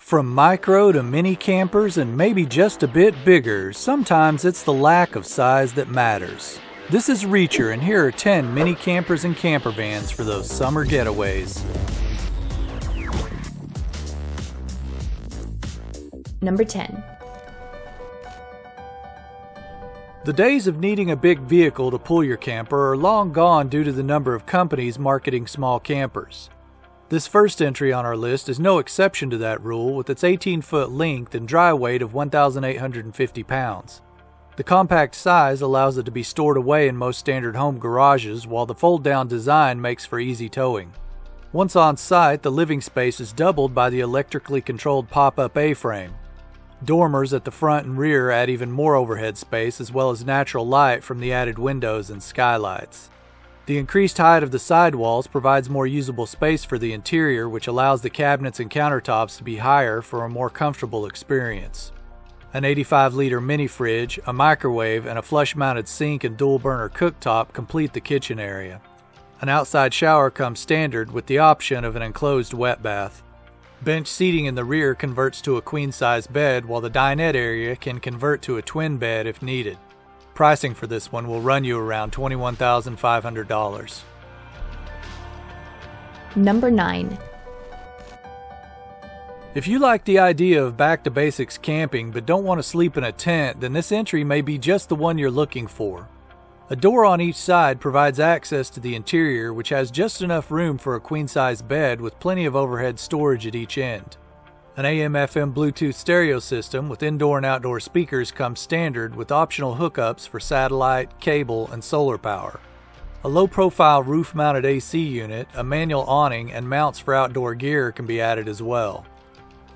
From micro to mini campers and maybe just a bit bigger, sometimes it's the lack of size that matters. This is Reacher, and here are 10 mini campers and camper vans for those summer getaways. Number 10. The days of needing a big vehicle to pull your camper are long gone due to the number of companies marketing small campers. This first entry on our list is no exception to that rule, with its 18-foot length and dry weight of 1,850 pounds. The compact size allows it to be stored away in most standard home garages, while the fold-down design makes for easy towing. Once on site, the living space is doubled by the electrically controlled pop-up A-frame. Dormers at the front and rear add even more overhead space, as well as natural light from the added windows and skylights. The increased height of the sidewalls provides more usable space for the interior, which allows the cabinets and countertops to be higher for a more comfortable experience. An 85-liter mini fridge, a microwave, and a flush-mounted sink and dual-burner cooktop complete the kitchen area. An outside shower comes standard with the option of an enclosed wet bath. Bench seating in the rear converts to a queen-size bed, while the dinette area can convert to a twin bed if needed. Pricing for this one will run you around $21,500. Number 9. If you like the idea of back-to-basics camping but don't want to sleep in a tent, then this entry may be just the one you're looking for. A door on each side provides access to the interior, which has just enough room for a queen-size bed with plenty of overhead storage at each end. An AM/FM Bluetooth stereo system with indoor and outdoor speakers comes standard, with optional hookups for satellite, cable, and solar power. A low-profile roof-mounted AC unit, a manual awning, and mounts for outdoor gear can be added as well.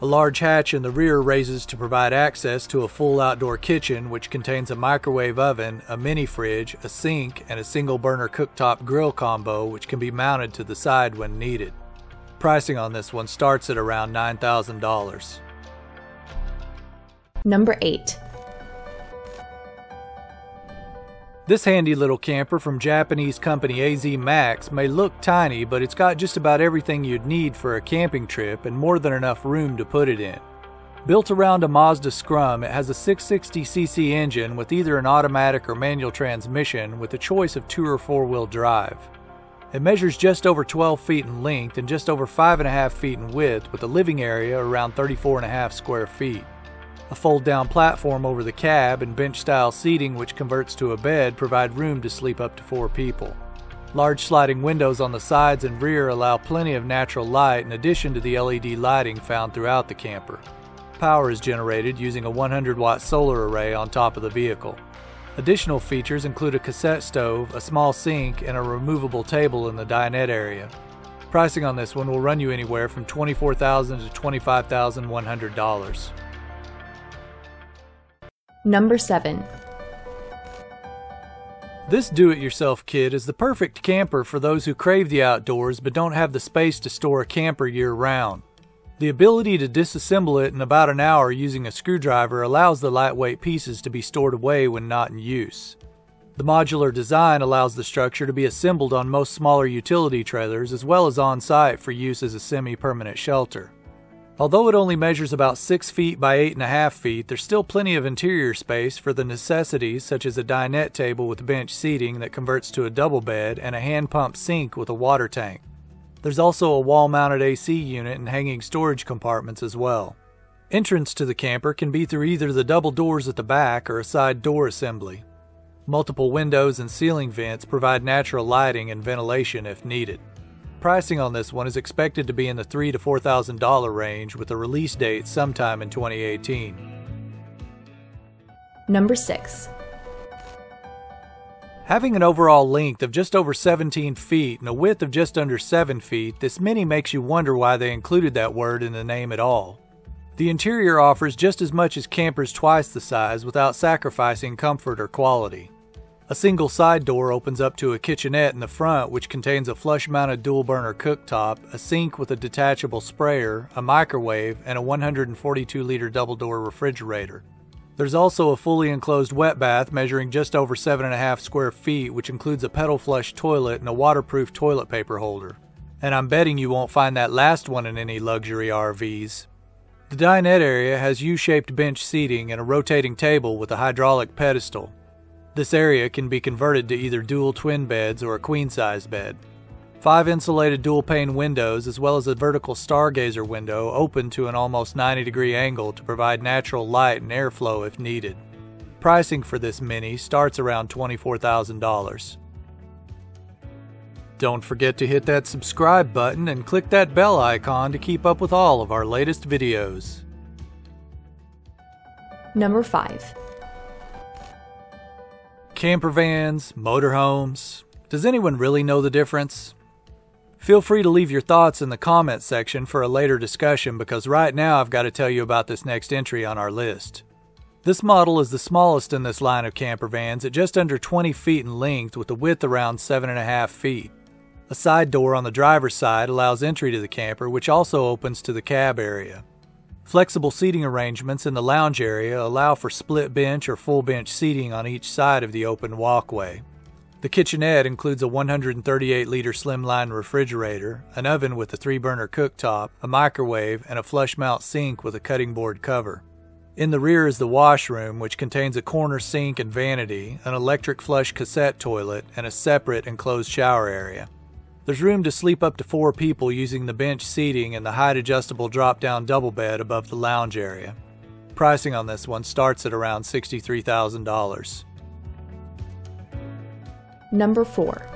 A large hatch in the rear raises to provide access to a full outdoor kitchen, which contains a microwave oven, a mini fridge, a sink, and a single-burner cooktop grill combo, which can be mounted to the side when needed. Pricing on this one starts at around $9,000. Number 8. This handy little camper from Japanese company AZ Max may look tiny, but it's got just about everything you'd need for a camping trip and more than enough room to put it in. Built around a Mazda Scrum, it has a 660cc engine with either an automatic or manual transmission with a choice of 2 or 4-wheel drive. It measures just over 12 feet in length and just over 5.5 feet in width, with a living area around 34.5 square feet. A fold-down platform over the cab and bench-style seating, which converts to a bed, provide room to sleep up to 4 people. Large sliding windows on the sides and rear allow plenty of natural light in addition to the LED lighting found throughout the camper. Power is generated using a 100-watt solar array on top of the vehicle. Additional features include a cassette stove, a small sink, and a removable table in the dinette area. Pricing on this one will run you anywhere from $24,000 to $25,100. Number 7. This do-it-yourself kit is the perfect camper for those who crave the outdoors but don't have the space to store a camper year-round. The ability to disassemble it in about an hour using a screwdriver allows the lightweight pieces to be stored away when not in use. The modular design allows the structure to be assembled on most smaller utility trailers as well as on-site for use as a semi-permanent shelter. Although it only measures about 6 feet by 8.5 feet, there's still plenty of interior space for the necessities such as a dinette table with bench seating that converts to a double bed and a hand-pump sink with a water tank. There's also a wall-mounted AC unit and hanging storage compartments as well. Entrance to the camper can be through either the double doors at the back or a side door assembly. Multiple windows and ceiling vents provide natural lighting and ventilation if needed. Pricing on this one is expected to be in the $3,000 to $4,000 range, with a release date sometime in 2018. Number 6. Having an overall length of just over 17 feet and a width of just under 7 feet, this Mini makes you wonder why they included that word in the name at all. The interior offers just as much as campers twice the size without sacrificing comfort or quality. A single side door opens up to a kitchenette in the front, which contains a flush-mounted dual-burner cooktop, a sink with a detachable sprayer, a microwave, and a 142-liter double-door refrigerator. There's also a fully enclosed wet bath measuring just over 7.5 square feet, which includes a pedal flush toilet and a waterproof toilet paper holder. And I'm betting you won't find that last one in any luxury RVs. The dinette area has U-shaped bench seating and a rotating table with a hydraulic pedestal. This area can be converted to either dual twin beds or a queen-size bed. 5 insulated dual-pane windows as well as a vertical stargazer window open to an almost 90-degree angle to provide natural light and airflow if needed. Pricing for this Mini starts around $24,000. Don't forget to hit that subscribe button and click that bell icon to keep up with all of our latest videos. Number 5. Camper vans, motorhomes. Does anyone really know the difference? Feel free to leave your thoughts in the comment section for a later discussion, because right now I've got to tell you about this next entry on our list. This model is the smallest in this line of camper vans at just under 20 feet in length with a width around 7.5 feet. A side door on the driver's side allows entry to the camper, which also opens to the cab area. Flexible seating arrangements in the lounge area allow for split bench or full bench seating on each side of the open walkway. The kitchenette includes a 138-liter slimline refrigerator, an oven with a 3-burner cooktop, a microwave, and a flush mount sink with a cutting board cover. In the rear is the washroom, which contains a corner sink and vanity, an electric flush cassette toilet, and a separate enclosed shower area. There's room to sleep up to 4 people using the bench seating and the height-adjustable drop-down double bed above the lounge area. Pricing on this one starts at around $63,000. Number 4.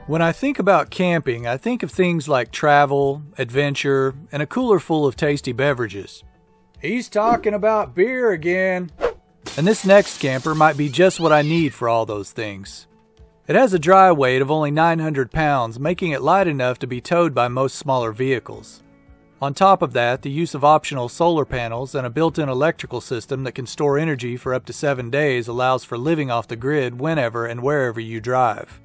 When I think about camping, I think of things like travel, adventure, and a cooler full of tasty beverages. He's talking about beer again. And this next camper might be just what I need for all those things. It has a dry weight of only 900 pounds, making it light enough to be towed by most smaller vehicles. On top of that, the use of optional solar panels and a built-in electrical system that can store energy for up to 7 days allows for living off the grid whenever and wherever you drive.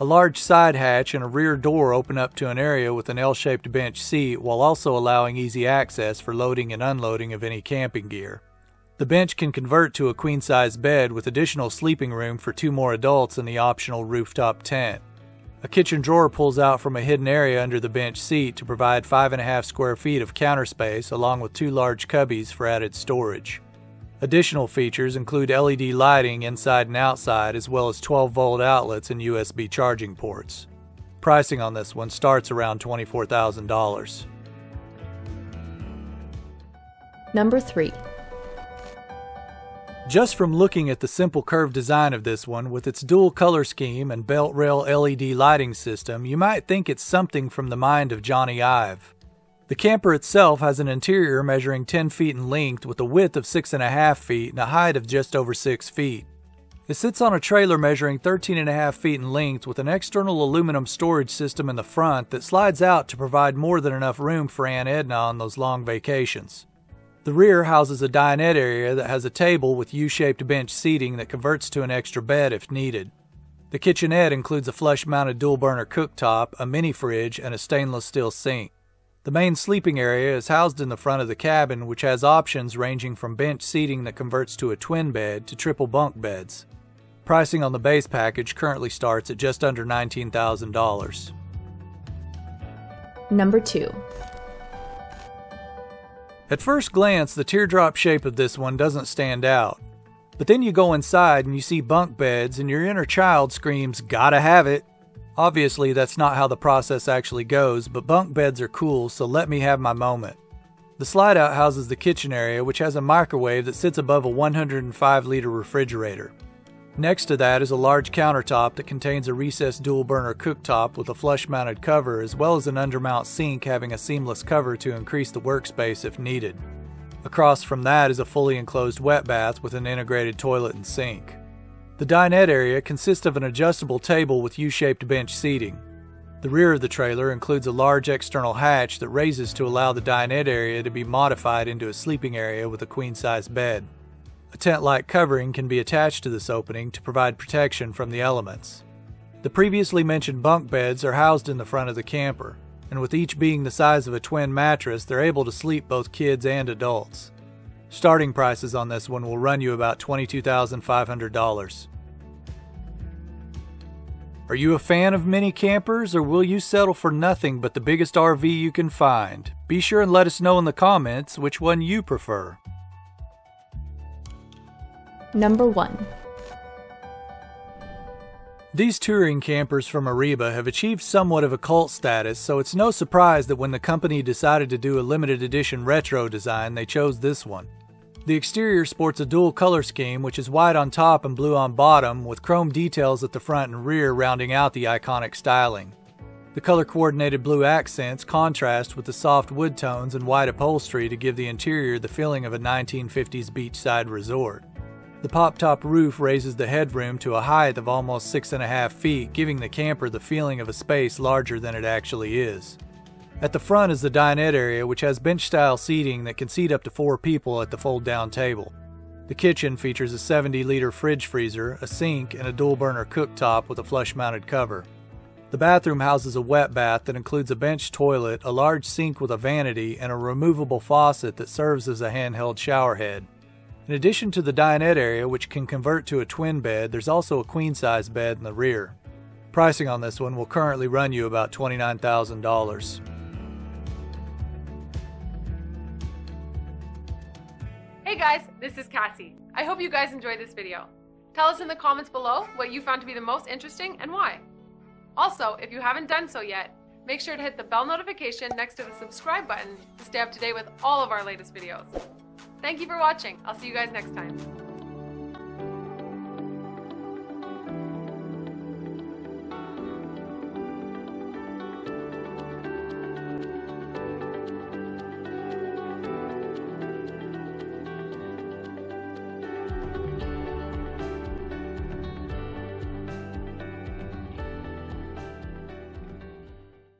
A large side hatch and a rear door open up to an area with an L-shaped bench seat, while also allowing easy access for loading and unloading of any camping gear. The bench can convert to a queen-size bed with additional sleeping room for 2 more adults in the optional rooftop tent. A kitchen drawer pulls out from a hidden area under the bench seat to provide 5.5 square feet of counter space, along with 2 large cubbies for added storage. Additional features include LED lighting inside and outside, as well as 12-volt outlets and USB charging ports. Pricing on this one starts around $24,000. Number 3. Just from looking at the simple curved design of this one, with its dual color scheme and belt rail LED lighting system, you might think it's something from the mind of Johnny Ive. The camper itself has an interior measuring 10 feet in length with a width of 6.5 feet and a height of just over 6 feet. It sits on a trailer measuring 13.5 feet in length with an external aluminum storage system in the front that slides out to provide more than enough room for Aunt Edna on those long vacations. The rear houses a dinette area that has a table with U-shaped bench seating that converts to an extra bed if needed. The kitchenette includes a flush-mounted dual-burner cooktop, a mini-fridge, and a stainless steel sink. The main sleeping area is housed in the front of the cabin, which has options ranging from bench seating that converts to a twin bed to triple bunk beds. Pricing on the base package currently starts at just under $19,000. Number 2. At first glance, the teardrop shape of this one doesn't stand out. But then you go inside and you see bunk beds and your inner child screams, "Gotta have it!" Obviously, that's not how the process actually goes, but bunk beds are cool, so let me have my moment. The slide-out houses the kitchen area, which has a microwave that sits above a 105-liter refrigerator. Next to that is a large countertop that contains a recessed dual-burner cooktop with a flush-mounted cover, as well as an undermount sink having a seamless cover to increase the workspace if needed. Across from that is a fully enclosed wet bath with an integrated toilet and sink. The dinette area consists of an adjustable table with U-shaped bench seating. The rear of the trailer includes a large external hatch that raises to allow the dinette area to be modified into a sleeping area with a queen-size bed. A tent-like covering can be attached to this opening to provide protection from the elements. The previously mentioned bunk beds are housed in the front of the camper, and with each being the size of a twin mattress, they're able to sleep both kids and adults. Starting prices on this one will run you about $22,500. Are you a fan of mini campers, or will you settle for nothing but the biggest RV you can find? Be sure and let us know in the comments which one you prefer. Number 1. These touring campers from Arriba have achieved somewhat of a cult status, so it's no surprise that when the company decided to do a limited edition retro design, they chose this one. The exterior sports a dual color scheme, which is white on top and blue on bottom, with chrome details at the front and rear rounding out the iconic styling. The color-coordinated blue accents contrast with the soft wood tones and white upholstery to give the interior the feeling of a 1950s beachside resort. The pop-top roof raises the headroom to a height of almost 6.5 feet, giving the camper the feeling of a space larger than it actually is. At the front is the dinette area, which has bench-style seating that can seat up to 4 people at the fold-down table. The kitchen features a 70-liter fridge freezer, a sink, and a dual-burner cooktop with a flush-mounted cover. The bathroom houses a wet bath that includes a bench toilet, a large sink with a vanity, and a removable faucet that serves as a handheld shower head. In addition to the dinette area, which can convert to a twin bed, there's also a queen-size bed in the rear. Pricing on this one will currently run you about $29,000. Hey guys, this is Cassie. I hope you guys enjoyed this video. Tell us in the comments below what you found to be the most interesting and why. Also, if you haven't done so yet, make sure to hit the bell notification next to the subscribe button to stay up to date with all of our latest videos. Thank you for watching. I'll see you guys next time.